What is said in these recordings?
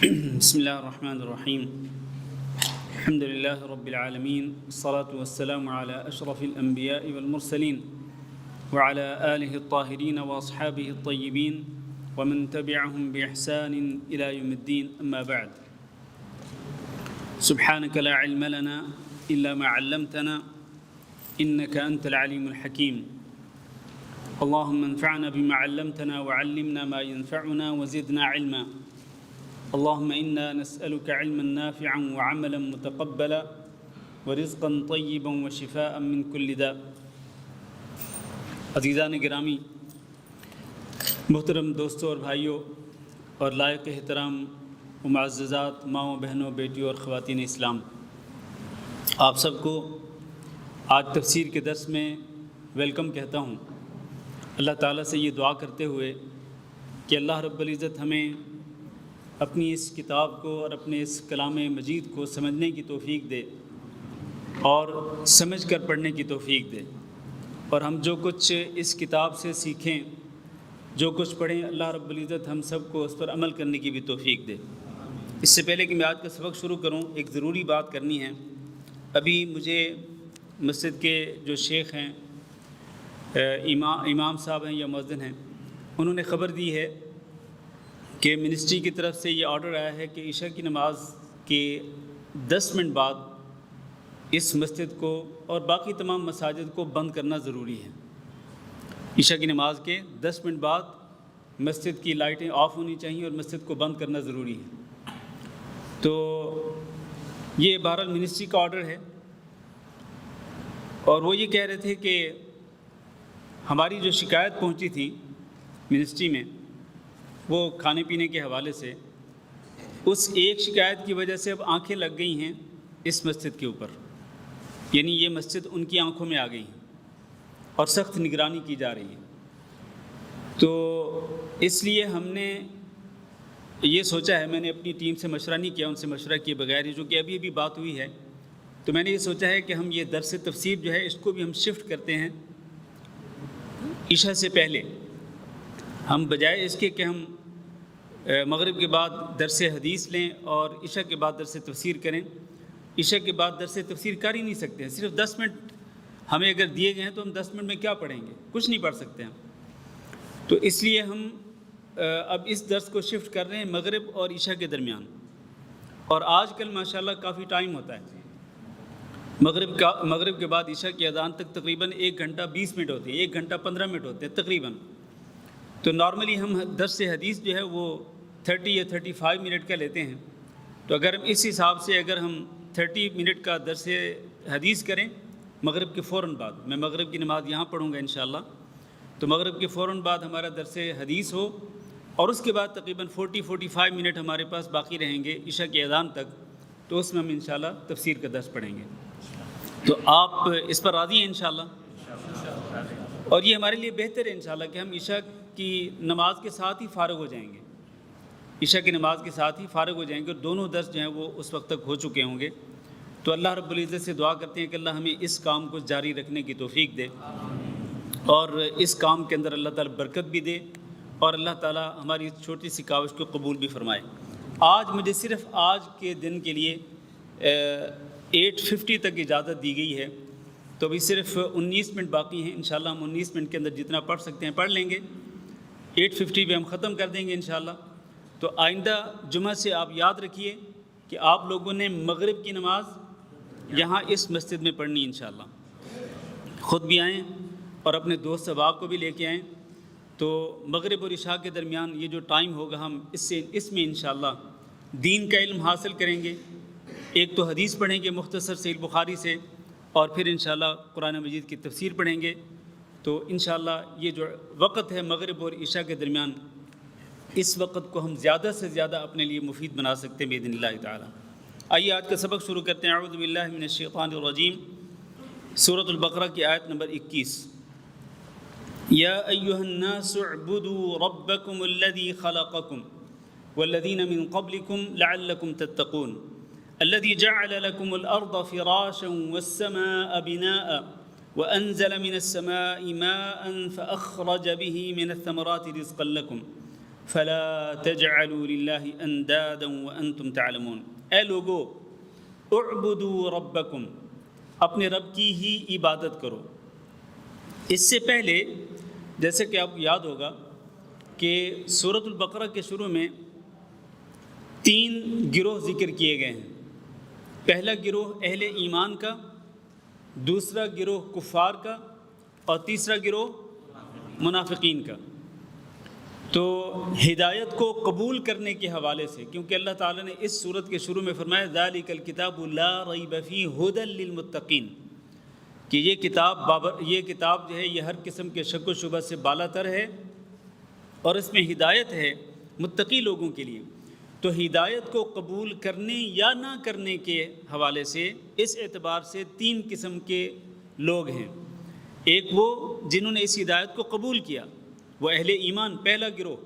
بسم اللہ الرحمن الرحیم الحمد للہ رب العالمین والصلاة والسلام علی اشرف الانبیاء والمرسلین وعلی آلہ الطاہرین واصحابہ الطیبین ومن تبعهم بإحسان إلى يوم الدین اما بعد سبحانك لا علم لنا إلا ما علمتنا إنك أنت العليم الحكيم اللهم انفعنا بما علمتنا وعلمنا ما ينفعنا وزدنا علما اللهم إنا نسألك علما نافعا وعملا متقبلا ورزقا طيبا وشفاء من كل داء۔ عزیزان گرامی، محترم دوستوں اور بھائیوں اور لائق احترام و معززات ماؤں بہنوں بیٹیوں اور خواتین اسلام، آپ سب کو آج تفسیر کے درس میں ویلکم کہتا ہوں، اللہ تعالیٰ سے یہ دعا کرتے ہوئے کہ اللہ رب العزت ہمیں اپنی اس کتاب کو اور اپنے اس کلام مجید کو سمجھنے کی توفیق دے اور سمجھ کر پڑھنے کی توفیق دے، اور ہم جو کچھ اس کتاب سے سیکھیں، جو کچھ پڑھیں، اللہ رب العزت ہم سب کو اس پر عمل کرنے کی بھی توفیق دے۔ اس سے پہلے کہ میں آج کا سبق شروع کروں، ایک ضروری بات کرنی ہے۔ ابھی مجھے مسجد کے جو شیخ ہیں، امام صاحب ہیں یا مؤذن ہیں، انہوں نے خبر دی ہے کہ منسٹری کی طرف سے یہ آرڈر آیا ہے کہ عشاء کی نماز کے 10 منٹ بعد اس مسجد کو اور باقی تمام مساجد کو بند کرنا ضروری ہے۔ عشاء کی نماز کے 10 منٹ بعد مسجد کی لائٹیں آف ہونی چاہیے اور مسجد کو بند کرنا ضروری ہے۔ تو یہ بہرحال منسٹری کا آرڈر ہے، اور وہ یہ کہہ رہے تھے کہ ہماری جو شکایت پہنچی تھی منسٹری میں وہ کھانے پینے کے حوالے سے، اس ایک شکایت کی وجہ سے اب آنکھیں لگ گئی ہیں اس مسجد کے اوپر، یعنی یہ مسجد ان کی آنکھوں میں آ گئی ہیں اور سخت نگرانی کی جا رہی ہے۔ تو اس لیے ہم نے یہ سوچا ہے، میں نے اپنی ٹیم سے مشورہ نہیں کیا، ان سے مشورہ کیے بغیر، جو کہ ابھی بات ہوئی ہے، تو میں نے یہ سوچا ہے کہ ہم یہ درس تفسیر جو ہے اس کو بھی ہم شفٹ کرتے ہیں عشاء سے پہلے۔ ہم بجائے اس کے کہ ہم مغرب کے بعد درس حدیث لیں اور عشاء کے بعد درس تفسیر کریں، عشاء کے بعد درس تفسیر کر ہی نہیں سکتے ہیں۔ صرف 10 منٹ ہمیں اگر دیے گئے ہیں تو ہم 10 منٹ میں کیا پڑھیں گے؟ کچھ نہیں پڑھ سکتے ہیں۔ تو اس لیے ہم اب اس درس کو شفٹ کر رہے ہیں مغرب اور عشاء کے درمیان، اور آج کل ماشاءاللہ کافی ٹائم ہوتا ہے۔ مغرب کے بعد عشاء کی اذان تک تقریباً 1 گھنٹہ 20 منٹ ہوتی ہے، 1 گھنٹہ 15 منٹ ہوتے ہیں تقریباً۔ تو نارملی ہم درس حدیث جو ہے وہ 30 یا 35 منٹ کا لیتے ہیں۔ تو اگر ہم اس حساب سے اگر ہم 30 منٹ کا درس حدیث کریں مغرب کے فوراً بعد، میں مغرب کی نماز یہاں پڑھوں گا انشاءاللہ، تو مغرب کے فوراً بعد ہمارا درس حدیث ہو، اور اس کے بعد تقریباً 40-45 منٹ ہمارے پاس باقی رہیں گے عشاء کی اذان تک، تو اس میں ہم انشاءاللہ تفسیر کا درس پڑھیں گے۔ تو آپ اس پر راضی ہیں انشاءاللہ؟ اور یہ ہمارے لیے بہتر ہے انشاءاللہ کہ ہم عشاء کی نماز کے ساتھ ہی فارغ ہو جائیں گے، عشاء کی نماز کے ساتھ ہی فارغ ہو جائیں گے، اور دونوں درس جو ہیں وہ اس وقت تک ہو چکے ہوں گے۔ تو اللہ رب العزت سے دعا کرتے ہیں کہ اللہ ہمیں اس کام کو جاری رکھنے کی توفیق دے، اور اس کام کے اندر اللہ تعالیٰ برکت بھی دے، اور اللہ تعالیٰ ہماری اس چھوٹی سی کاوش کو قبول بھی فرمائے۔ آج مجھے صرف آج کے دن کے لیے 8:50 تک اجازت دی گئی ہے، تو ابھی صرف 19 منٹ باقی ہیں۔ انشاءاللہ ہم 19 منٹ کے اندر جتنا پڑھ سکتے ہیں پڑھ لیں گے، 8:50 پہ ہم ختم کر دیں گے انشاءاللہ۔ تو آئندہ جمعہ سے آپ یاد رکھیے کہ آپ لوگوں نے مغرب کی نماز یہاں اس مسجد میں پڑھنی انشاءاللہ، خود بھی آئیں اور اپنے دوست احباب کو بھی لے کے آئیں۔ تو مغرب اور عشاء کے درمیان یہ جو ٹائم ہوگا، ہم اس میں انشاءاللہ دین کا علم حاصل کریں گے۔ ایک تو حدیث پڑھیں گے مختصر صحیح بخاری سے، اور پھر انشاءاللہ قرآن مجید کی تفسیر پڑھیں گے۔ تو انشاءاللہ یہ جو وقت ہے مغرب اور عشاء کے درمیان، اس وقت کو ہم زیادہ سے زیادہ اپنے لیے مفید بنا سکتے ہیں باذن اللہ تعالی۔ آئیے آج کا سبق شروع کرتے ہیں۔ اعوذ باللہ من الشیطان الرجیم، سورۃ البقرہ کی آیت نمبر 21۔ یا ایھا الناس اعبدوا ربکم الذی خلقکم والذین من قبلکم لعلکم تتقون الذي جعل لكم الأرض فراشا والسماء بناء وأنزل من السماء ماء فأخرج به من الثمرات رزقا لكم فلا تجعلوا للہ اندادا وانتم تعلمون، اے لوگو اعبدوا ربکم، اپنے رب کی ہی عبادت کرو۔ اس سے پہلے جیسے کہ آپ کو یاد ہوگا کہ سورۃ البقرہ کے شروع میں 3 گروہ ذکر کیے گئے ہیں۔ پہلا گروہ اہل ایمان کا، دوسرا گروہ کفار کا، اور تیسرا گروہ منافقین کا۔ تو ہدایت کو قبول کرنے کے حوالے سے، کیونکہ اللہ تعالیٰ نے اس سورت کے شروع میں فرمایا ذالک الکتاب لا ریب فیہ ھدی للمتقین، کہ یہ کتاب جو ہے یہ ہر قسم کے شک و شبہ سے بالا تر ہے اور اس میں ہدایت ہے متقی لوگوں کے لیے۔ تو ہدایت کو قبول کرنے یا نہ کرنے کے حوالے سے اس اعتبار سے 3 قسم کے لوگ ہیں۔ ایک وہ جنہوں نے اس ہدایت کو قبول کیا، وہ اہل ایمان پہلا گروہ۔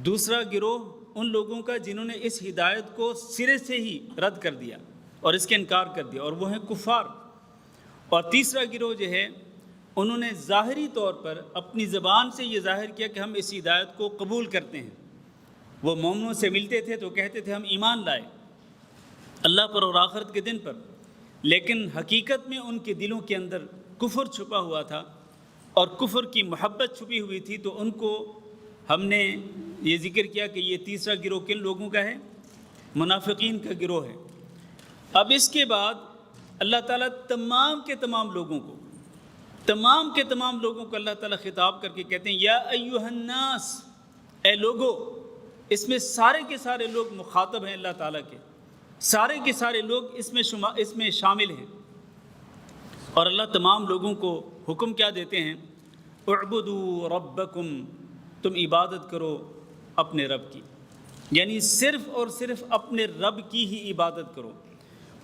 دوسرا گروہ ان لوگوں کا جنہوں نے اس ہدایت کو سرے سے ہی رد کر دیا اور اس کے انکار کر دیا، اور وہ ہیں کفار۔ اور تیسرا گروہ جو ہے انہوں نے ظاہری طور پر اپنی زبان سے یہ ظاہر کیا کہ ہم اس ہدایت کو قبول کرتے ہیں۔ وہ مومنوں سے ملتے تھے تو کہتے تھے ہم ایمان لائے اللہ پر اور آخرت کے دن پر، لیکن حقیقت میں ان کے دلوں کے اندر کفر چھپا ہوا تھا اور کفر کی محبت چھپی ہوئی تھی۔ تو ان کو ہم نے یہ ذکر کیا کہ یہ تیسرا گروہ کن لوگوں کا ہے؟ منافقین کا گروہ ہے۔ اب اس کے بعد اللہ تعالیٰ تمام کے تمام لوگوں کو اللہ تعالیٰ خطاب کر کے کہتے ہیں یا ایھا الناس، اے لوگو۔ اس میں سارے کے سارے لوگ مخاطب ہیں اللہ تعالیٰ کے، سارے کے سارے لوگ اس میں شامل ہیں۔ اور اللہ تمام لوگوں کو حکم کیا دیتے ہیں؟ اعبدوا ربکم، تم عبادت کرو اپنے رب کی، یعنی صرف اور صرف اپنے رب کی ہی عبادت کرو۔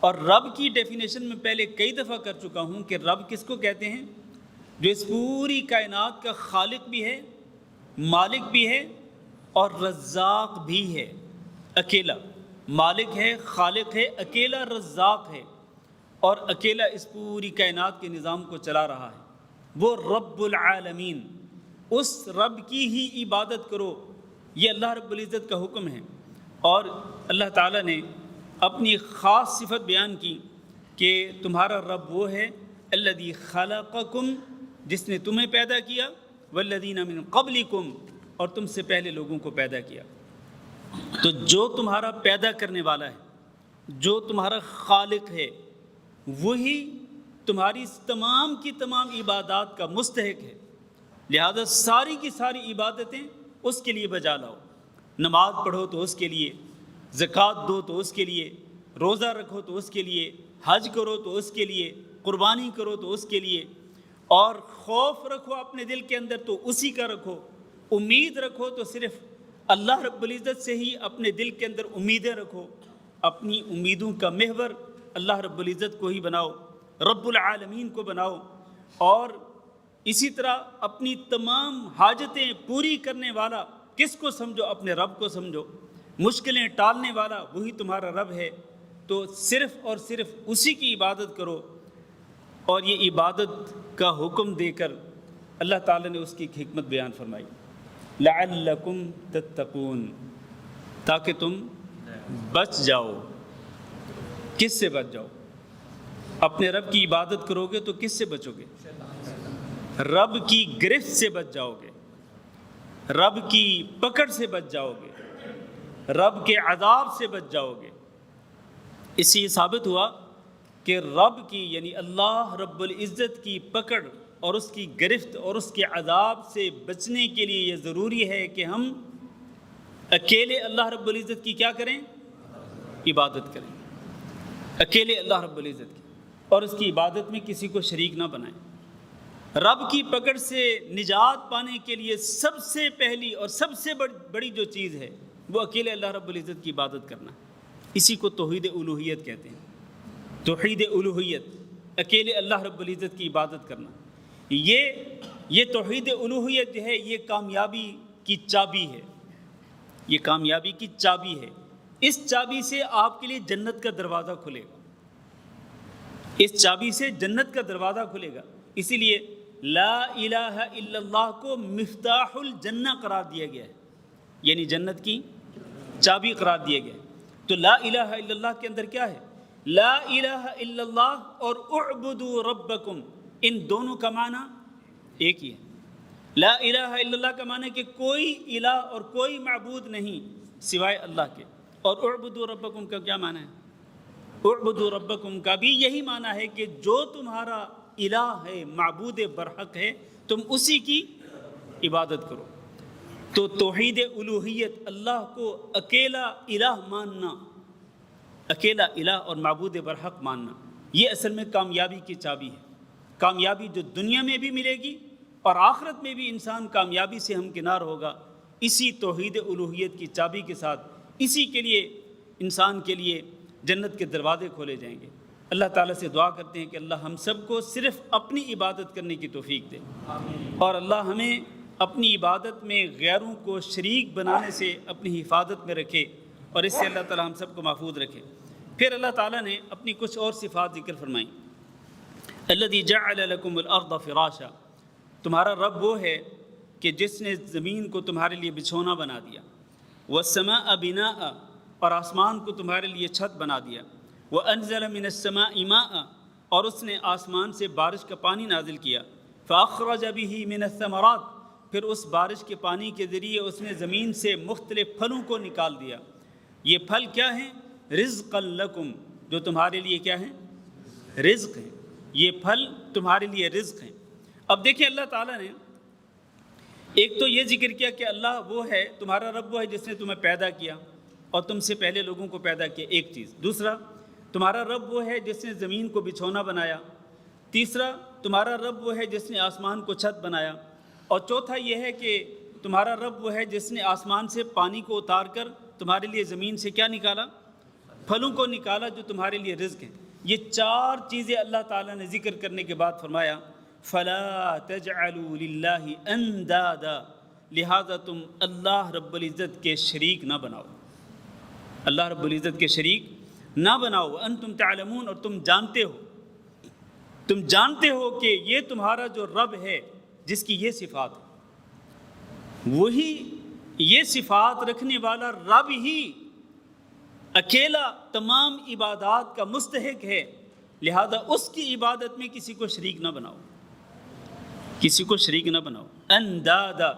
اور رب کی ڈیفینیشن میں پہلے کئی دفعہ کر چکا ہوں کہ رب کس کو کہتے ہیں؟ جو اس پوری کائنات کا خالق بھی ہے، مالک بھی ہے اور رزاق بھی ہے۔ اکیلا مالک ہے، خالق ہے، اکیلا رزاق ہے، اور اکیلا اس پوری کائنات کے نظام کو چلا رہا ہے۔ وہ رب العالمین، اس رب کی ہی عبادت کرو، یہ اللہ رب العزت کا حکم ہے۔ اور اللہ تعالیٰ نے اپنی خاص صفت بیان کی کہ تمہارا رب وہ ہے الذی خلقکم، جس نے تمہیں پیدا کیا، والذین من قبلکم، اور تم سے پہلے لوگوں کو پیدا کیا۔ تو جو تمہارا پیدا کرنے والا ہے، جو تمہارا خالق ہے، وہی تمہاری تمام کی تمام عبادات کا مستحق ہے۔ لہذا ساری کی ساری عبادتیں اس کے لیے بجا لاؤ۔ نماز پڑھو تو اس کے لیے، زکوٰۃ دو تو اس کے لیے، روزہ رکھو تو اس کے لیے، حج کرو تو اس کے لیے، قربانی کرو تو اس کے لیے، اور خوف رکھو اپنے دل کے اندر تو اسی کا رکھو، امید رکھو تو صرف اللہ رب العزت سے ہی اپنے دل کے اندر امیدیں رکھو۔ اپنی امیدوں کا محور اللہ رب العزت کو ہی بناؤ، رب العالمین کو بناؤ، اور اسی طرح اپنی تمام حاجتیں پوری کرنے والا کس کو سمجھو؟ اپنے رب کو سمجھو۔ مشکلیں ٹالنے والا وہی تمہارا رب ہے، تو صرف اور صرف اسی کی عبادت کرو۔ اور یہ عبادت کا حکم دے کر اللہ تعالیٰ نے اس کی ایک حکمت بیان فرمائی، لعلکم تتقون، تاکہ تم بچ جاؤ۔ کس سے بچ جاؤ؟ اپنے رب کی عبادت کرو گے تو کس سے بچو گے؟ رب کی گرفت سے بچ جاؤ گے، رب کی پکڑ سے بچ جاؤ گے، رب کے عذاب سے بچ جاؤ گے۔ اس سے یہ ثابت ہوا کہ رب کی یعنی اللہ رب العزت کی پکڑ اور اس کی گرفت اور اس کے عذاب سے بچنے کے لیے یہ ضروری ہے کہ ہم اکیلے اللہ رب العزت کی کیا کریں؟ عبادت کریں، اکیلے اللہ رب العزت کی، اور اس کی عبادت میں کسی کو شریک نہ بنائیں۔ رب کی پکڑ سے نجات پانے کے لیے سب سے پہلی اور سب سے بڑی جو چیز ہے وہ اکیلے اللہ رب العزت کی عبادت کرنا، اسی کو توحید الوہیت کہتے ہیں۔ توحید الوہیت، اکیلے اللہ رب العزت کی عبادت کرنا، یہ توحید الوہیت جو ہے یہ کامیابی کی چابی ہے، یہ کامیابی کی چابی ہے۔ اس چابی سے آپ کے لیے جنت کا دروازہ کھلے گا، اس چابی سے جنت کا دروازہ کھلے گا۔ اسی لیے لا الہ الا اللہ کو مفتاح الجنہ قرار دیا گیا ہے۔ یعنی جنت کی چابی قرار دیے گئے۔ تو لا الہ الا اللہ کے اندر کیا ہے؟ لا الہ الا اللہ اور اعبدوا ربکم، ان دونوں کا معنی ایک ہی ہے۔ لا الہ الا اللہ کا معنی کہ کوئی الہ اور کوئی معبود نہیں سوائے اللہ کے، اور اعبدوا ربکم کا کیا معنی ہے؟ اعبدوا ربکم کا بھی یہی معنی ہے کہ جو تمہارا الہ ہے، معبود برحق ہے، تم اسی کی عبادت کرو۔ تو توحید الوہیت، اللہ کو اکیلا الہ ماننا، اکیلا الہ اور معبود برحق ماننا، یہ اصل میں کامیابی کی چابی ہے۔ کامیابی جو دنیا میں بھی ملے گی اور آخرت میں بھی انسان کامیابی سے ہمکنار ہوگا، اسی توحید الوہیت کی چابی کے ساتھ، اسی کے لیے انسان کے لیے جنت کے دروازے کھولے جائیں گے۔ اللہ تعالیٰ سے دعا کرتے ہیں کہ اللہ ہم سب کو صرف اپنی عبادت کرنے کی توفیق دے، اور اللہ ہمیں اپنی عبادت میں غیروں کو شریک بنانے سے اپنی حفاظت میں رکھے، اور اس سے اللہ تعالیٰ ہم سب کو محفوظ رکھے۔ پھر اللہ تعالیٰ نے اپنی کچھ اور صفات ذکر فرمائیں۔ الذی جعل لکم الارض فراشا، تمہارا رب وہ ہے کہ جس نے زمین کو تمہارے لیے بچھونا بنا دیا، والسماء بناء، اور آسمان کو تمہارے لیے چھت بنا دیا، وانزل من السماء ماء، اور اس نے آسمان سے بارش کا پانی نازل کیا، فاخرج به من الثمرات، پھر اس بارش کے پانی کے ذریعے اس نے زمین سے مختلف پھلوں کو نکال دیا۔ یہ پھل کیا ہیں؟ رزقا لکم، جو تمہارے لیے کیا ہیں؟ رزق ہیں۔ یہ پھل تمہارے لیے رزق ہیں۔ اب دیکھیں اللہ تعالیٰ نے ایک تو یہ ذکر کیا کہ اللہ وہ ہے، تمہارا رب وہ ہے جس نے تمہیں پیدا کیا اور تم سے پہلے لوگوں کو پیدا کیا، ایک چیز۔ دوسرا، تمہارا رب وہ ہے جس نے زمین کو بچھونا بنایا۔ تیسرا، تمہارا رب وہ ہے جس نے آسمان کو چھت بنایا۔ اور چوتھا یہ ہے کہ تمہارا رب وہ ہے جس نے آسمان سے پانی کو اتار کر تمہارے لیے زمین سے کیا نکالا؟ پھلوں کو نکالا، جو تمہارے لیے رزق ہیں۔ یہ چار چیزیں اللہ تعالیٰ نے ذکر کرنے کے بعد فرمایا فَلَا تَجْعَلُوا لِلَّهِ أَنْدَادًا، لہذا تم اللہ رب العزت کے شریک نہ بناؤ، اللہ رب العزت کے شریک نہ بناؤ۔ وَأَنْتُمْ تَعْلَمُونَ، اور تم جانتے ہو کہ یہ تمہارا جو رب ہے جس کی یہ صفات ہے، وہی یہ صفات رکھنے والا رب ہی اکیلا تمام عبادات کا مستحق ہے، لہذا اس کی عبادت میں کسی کو شریک نہ بناؤ، کسی کو شریک نہ بناؤ۔ اندادا،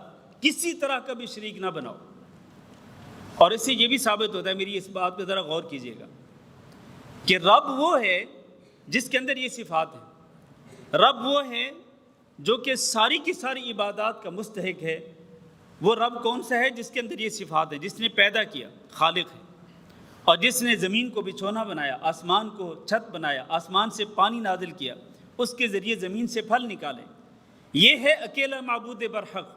کسی طرح کا بھی شریک نہ بناؤ۔ اور اس سے یہ بھی ثابت ہوتا ہے، میری اس بات پہ ذرا غور کیجیے گا، کہ رب وہ ہے جس کے اندر یہ صفات ہے۔ رب وہ ہے جو کہ ساری کی ساری عبادات کا مستحق ہے۔ وہ رب کون سا ہے؟ جس کے اندر یہ صفات ہے، جس نے پیدا کیا، خالق ہے، اور جس نے زمین کو بچھونا بنایا، آسمان کو چھت بنایا، آسمان سے پانی نازل کیا، اس کے ذریعے زمین سے پھل نکالے۔ یہ ہے اکیلا معبود برحق۔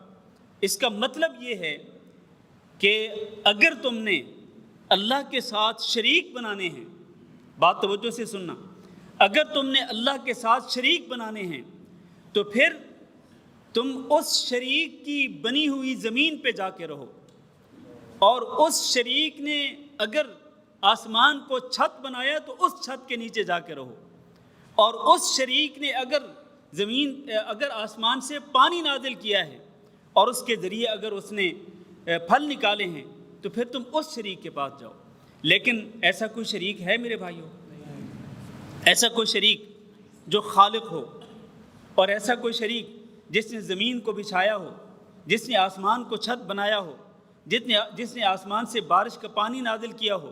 اس کا مطلب یہ ہے کہ اگر تم نے اللہ کے ساتھ شریک بنانے ہیں، بات توجہ سے سننا، اگر تم نے اللہ کے ساتھ شریک بنانے ہیں تو پھر تم اس شریک کی بنی ہوئی زمین پہ جا کے رہو، اور اس شریک نے اگر آسمان کو چھت بنایا تو اس چھت کے نیچے جا کے رہو، اور اس شریک نے اگر آسمان سے پانی نازل کیا ہے اور اس کے ذریعے اگر اس نے پھل نکالے ہیں تو پھر تم اس شریک کے پاس جاؤ۔ لیکن ایسا کوئی شریک ہے میرے بھائیوں؟ ایسا کوئی شریک جو خالق ہو، اور ایسا کوئی شریک جس نے زمین کو بچھایا ہو، جس نے آسمان کو چھت بنایا ہو، جس نے آسمان سے بارش کا پانی نازل کیا ہو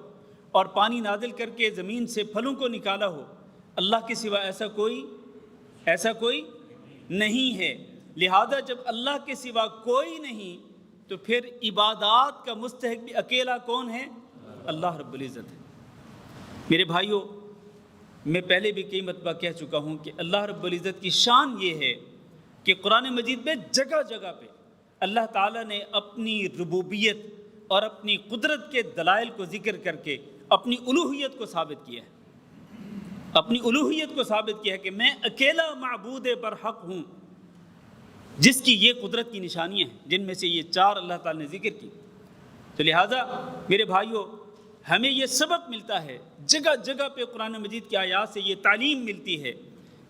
اور پانی نازل کر کے زمین سے پھلوں کو نکالا ہو، اللہ کے سوا ایسا کوئی نہیں ہے۔ لہذا جب اللہ کے سوا کوئی نہیں تو پھر عبادات کا مستحق بھی اکیلا کون ہے؟ اللہ رب العزت ہے۔ میرے بھائیوں، میں پہلے بھی کئی مرتبہ کہہ چکا ہوں کہ اللہ رب العزت کی شان یہ ہے کہ قرآن مجید میں جگہ جگہ پہ اللہ تعالیٰ نے اپنی ربوبیت اور اپنی قدرت کے دلائل کو ذکر کر کے اپنی الوہیت کو ثابت کیا ہے، اپنی الوہیت کو ثابت کیا ہے کہ میں اکیلا معبود برحق ہوں، جس کی یہ قدرت کی نشانیاں ہیں، جن میں سے یہ چار اللہ تعالیٰ نے ذکر کی۔ تو لہٰذا میرے بھائیوں، ہمیں یہ سبق ملتا ہے، جگہ جگہ پہ قرآن مجید کی آیات سے یہ تعلیم ملتی ہے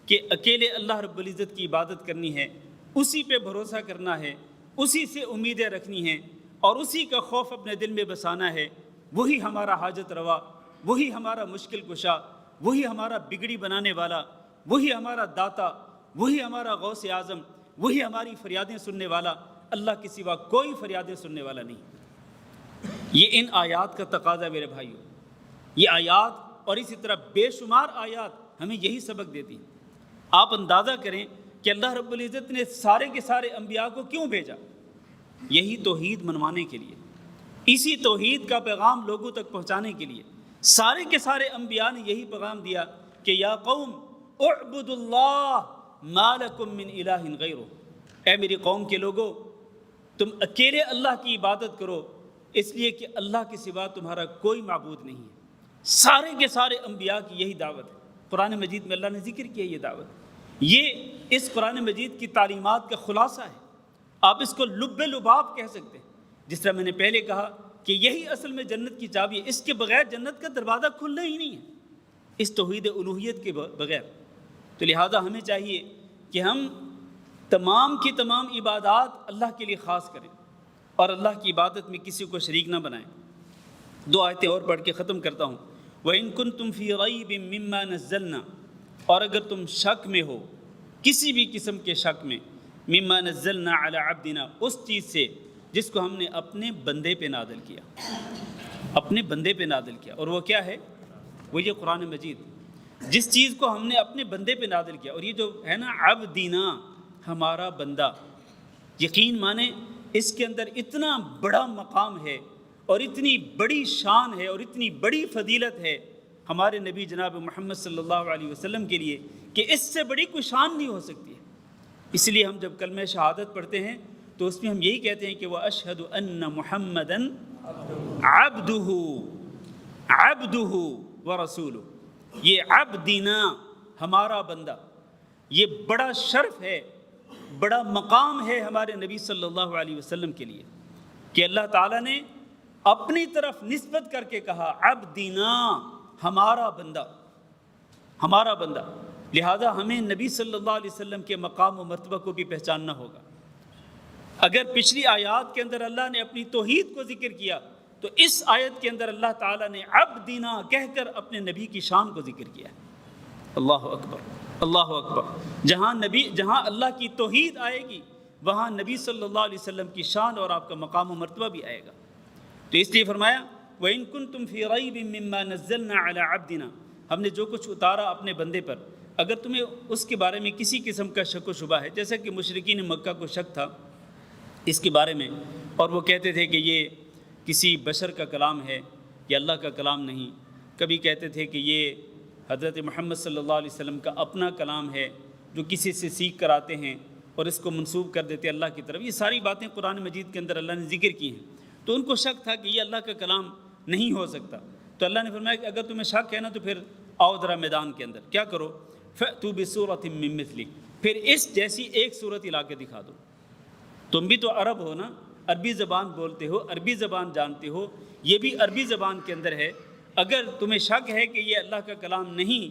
کہ اکیلے اللہ رب العزت کی عبادت کرنی ہے، اسی پہ بھروسہ کرنا ہے، اسی سے امیدیں رکھنی ہیں، اور اسی کا خوف اپنے دل میں بسانا ہے۔ وہی ہمارا حاجت روا، وہی ہمارا مشکل کشا، وہی ہمارا بگڑی بنانے والا، وہی ہمارا داتا، وہی ہمارا غوث اعظم، وہی ہماری فریادیں سننے والا۔ اللہ کے سوا کوئی فریادیں سننے والا نہیں۔ یہ ان آیات کا تقاضا میرے بھائیوں، یہ آیات اور اسی طرح بے شمار آیات ہمیں یہی سبق دیتی ہیں۔ آپ اندازہ کریں کہ اللہ رب العزت نے سارے کے سارے انبیاء کو کیوں بھیجا؟ یہی توحید منوانے کے لیے، اسی توحید کا پیغام لوگوں تک پہنچانے کے لیے۔ سارے کے سارے انبیاء نے یہی پیغام دیا کہ یا قوم اعبدوا اللہ ما لکم من الہ غیرہ، اے میری قوم کے لوگو، تم اکیلے اللہ کی عبادت کرو، اس لیے کہ اللہ کے سوا تمہارا کوئی معبود نہیں ہے۔ سارے کے سارے انبیاء کی یہی دعوت ہے۔ قرآن مجید میں اللہ نے ذکر کیا یہ دعوت، یہ اس قرآن مجید کی تعلیمات کا خلاصہ ہے۔ آپ اس کو لب لباب کہہ سکتے ہیں۔ جس طرح میں نے پہلے کہا کہ یہی اصل میں جنت کی چابی ہے، اس کے بغیر جنت کا دروازہ کھلنا ہی نہیں ہے، اس توحید الوہیت کے بغیر۔ تو لہٰذا ہمیں چاہیے کہ ہم تمام کی تمام عبادات اللہ کے لیے خاص کریں اور اللہ کی عبادت میں کسی کو شریک نہ بنائیں۔ دو آیتیں اور پڑھ کے ختم کرتا ہوں۔ وَإِن كُنتُمْ فِي رَيْبٍ مِّمَّا نَزَّلْنَا، اور اگر تم شک میں ہو، کسی بھی قسم کے شک میں، مِّمَّا نَزَّلْنَا عَلَىٰ عَبْدِنَا، اس چیز سے جس کو ہم نے اپنے بندے پہ نازل کیا، اپنے بندے پہ نازل کیا، اور وہ کیا ہے؟ وہ یہ قرآن مجید، جس چیز کو ہم نے اپنے بندے پہ نازل کیا۔ اور یہ جو ہے نا عبدنا، ہمارا بندہ، یقین مانے اس کے اندر اتنا بڑا مقام ہے اور اتنی بڑی شان ہے اور اتنی بڑی فضیلت ہے ہمارے نبی جناب محمد صلی اللہ علیہ وسلم کے لیے کہ اس سے بڑی کوئی شان نہیں ہو سکتی ہے۔ اس لیے ہم جب کلمہ شہادت پڑھتے ہیں تو اس میں ہم یہی کہتے ہیں کہ وَأَشْهَدُ أَنَّ مُحَمَّدًا عَبْدُهُ وَرَسُولُهُ۔ یہ عبدنا، ہمارا بندہ، یہ بڑا شرف ہے، بڑا مقام ہے ہمارے نبی صلی اللہ علیہ وسلم کے لیے کہ اللہ تعالیٰ نے اپنی طرف نسبت کر کے کہا عبدنا، ہمارا بندہ، ہمارا بندہ۔ لہٰذا ہمیں نبی صلی اللہ علیہ وسلم کے مقام و مرتبہ کو بھی پہچاننا ہوگا۔ اگر پچھلی آیات کے اندر اللہ نے اپنی توحید کو ذکر کیا تو اس آیت کے اندر اللہ تعالیٰ نے عبدنا کہہ کر اپنے نبی کی شان کو ذکر کیا ہے۔ اللہ اکبر، اللہ اکبر۔ جہاں اللہ کی توحید آئے گی وہاں نبی صلی اللہ علیہ وسلم کی شان اور آپ کا مقام و مرتبہ بھی آئے گا۔ تو اس لیے فرمایا وَإِن كُنتُمْ فِي رَيْبٍ مِّمَّا نَزَّلْنَا عَلَىٰ عَبْدِنَا، ہم نے جو کچھ اتارا اپنے بندے پر، اگر تمہیں اس کے بارے میں کسی قسم کا شک و شبہ ہے، جیسا کہ مشرکین مکہ کو شک تھا اس کے بارے میں، اور وہ کہتے تھے کہ یہ کسی بشر کا کلام ہے، یہ اللہ کا کلام نہیں، کبھی کہتے تھے کہ یہ حضرت محمد صلی اللہ علیہ وسلم کا اپنا کلام ہے جو کسی سے سیکھ کر آتے ہیں اور اس کو منسوب کر دیتے اللہ کی طرف۔ یہ ساری باتیں قرآن مجید کے اندر اللہ نے ذکر کی ہیں، تو ان کو شک تھا کہ یہ اللہ کا کلام نہیں ہو سکتا۔ تو اللہ نے فرمایا کہ اگر تمہیں شک ہے نا تو پھر آؤ ذرا میدان کے اندر، کیا کرو؟ فَأْتُوا بِسُورَةٍ مِّن مِّثْلِهِ، پھر اس جیسی ایک صورت لا کے دکھا دو۔ تم بھی تو عرب ہو نا، عربی زبان بولتے ہو، عربی زبان جانتے ہو، یہ بھی عربی زبان کے اندر ہے۔ اگر تمہیں شک ہے کہ یہ اللہ کا کلام نہیں،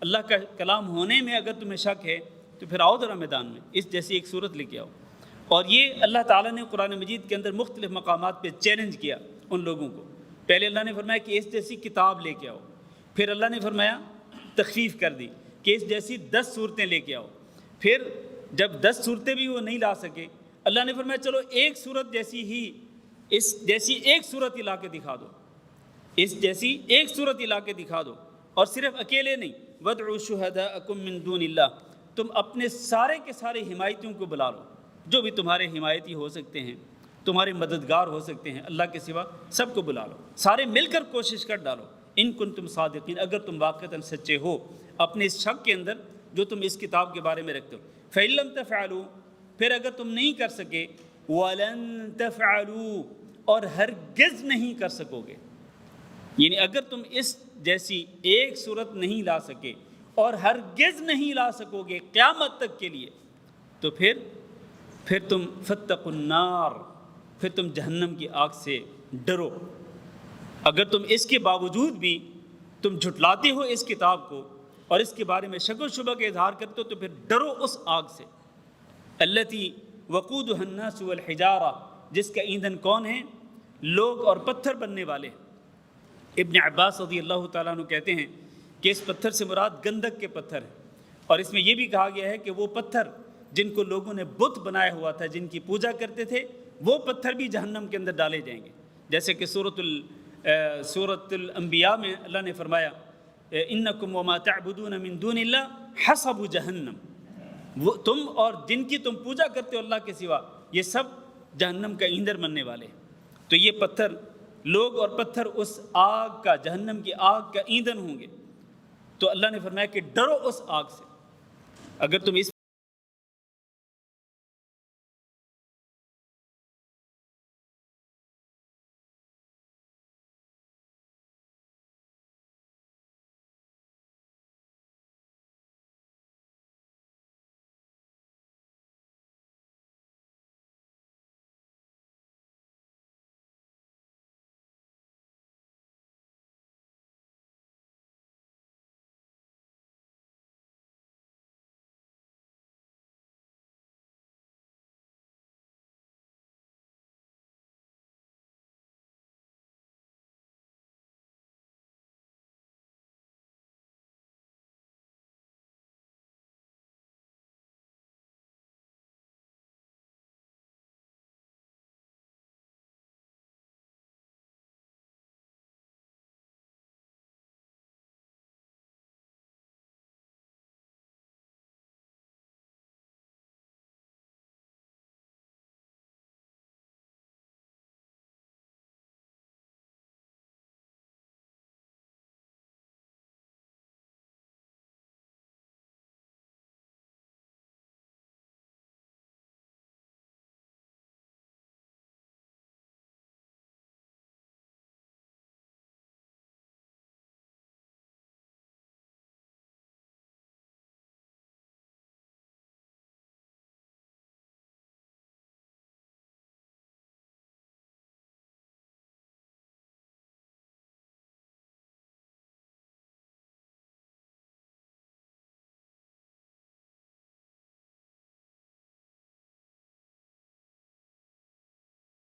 اللہ کا کلام ہونے میں اگر تمہیں شک ہے تو پھر آؤ ذرا میدان میں، اس جیسی ایک صورت لے کے آؤ۔ اور یہ اللہ تعالیٰ نے قرآن مجید کے اندر مختلف مقامات پہ چیلنج کیا ان لوگوں کو۔ پہلے اللہ نے فرمایا کہ اس جیسی کتاب لے کے آؤ، پھر اللہ نے فرمایا تخفیف کر دی کہ اس جیسی 10 صورتیں لے کے آؤ، پھر جب 10 صورتیں بھی وہ نہیں لا سکے اللہ نے فرمایا چلو ایک صورت جیسی ہی، اس جیسی ایک صورت ہی لا کے دکھا دو، اس جیسی ایک صورت ہی لا کے دکھا دو۔ اور صرف اکیلے نہیں، وَادْعُوا شُهَدَاءَكُم مِّن دُونِ اللَّهِ، تم اپنے سارے کے سارے حمایتیوں کو بلا لو، جو بھی تمہارے حمایتی ہو سکتے ہیں، تمہارے مددگار ہو سکتے ہیں، اللہ کے سوا سب کو بلا لو، سارے مل کر کوشش کر ڈالو۔ ان کنتم صادقین، اگر تم واقعتاً سچے ہو اپنے اس شک کے اندر جو تم اس کتاب کے بارے میں رکھتے ہو۔ فَإِن لَّمْ تَفْعَلُوا، پھر اگر تم نہیں کر سکے، وَلَن تَفْعَلُوا، اور ہرگز نہیں کر سکو گے، یعنی اگر تم اس جیسی ایک صورت نہیں لا سکے اور ہرگز نہیں لا سکو گے قیامت تک کے لیے، تو پھر تم فَاتَّقُوا النَّارَ، پھر تم جہنم کی آگ سے ڈرو۔ اگر تم اس کے باوجود بھی تم جھٹلاتے ہو اس کتاب کو اور اس کے بارے میں شک و شبہ کا اظہار کرتے ہو تو پھر ڈرو اس آگ سے، التی وقودها الناس والحجارہ، جس کا ایندھن کون ہے؟ لوگ اور پتھر بننے والے۔ ابن عباس رضی اللہ تعالیٰ عنہ کہتے ہیں کہ اس پتھر سے مراد گندک کے پتھر ہیں، اور اس میں یہ بھی کہا گیا ہے کہ وہ پتھر جن کو لوگوں نے بت بنایا ہوا تھا، جن کی پوجا کرتے تھے، وہ پتھر بھی جہنم کے اندر ڈالے جائیں گے۔ جیسے کہ سورۃ الانبیاء میں اللہ نے فرمایا انکم وما تعبدون من دون اللہ حصب جہنم، وہ تم اور جن کی تم پوجا کرتے ہو اللہ کے سوا، یہ سب جہنم کا ایندھن بننے والے۔ تو یہ پتھر، لوگ اور پتھر اس آگ کا، جہنم کی آگ کا ایندھن ہوں گے۔ تو اللہ نے فرمایا کہ ڈرو اس آگ سے، اگر تم اس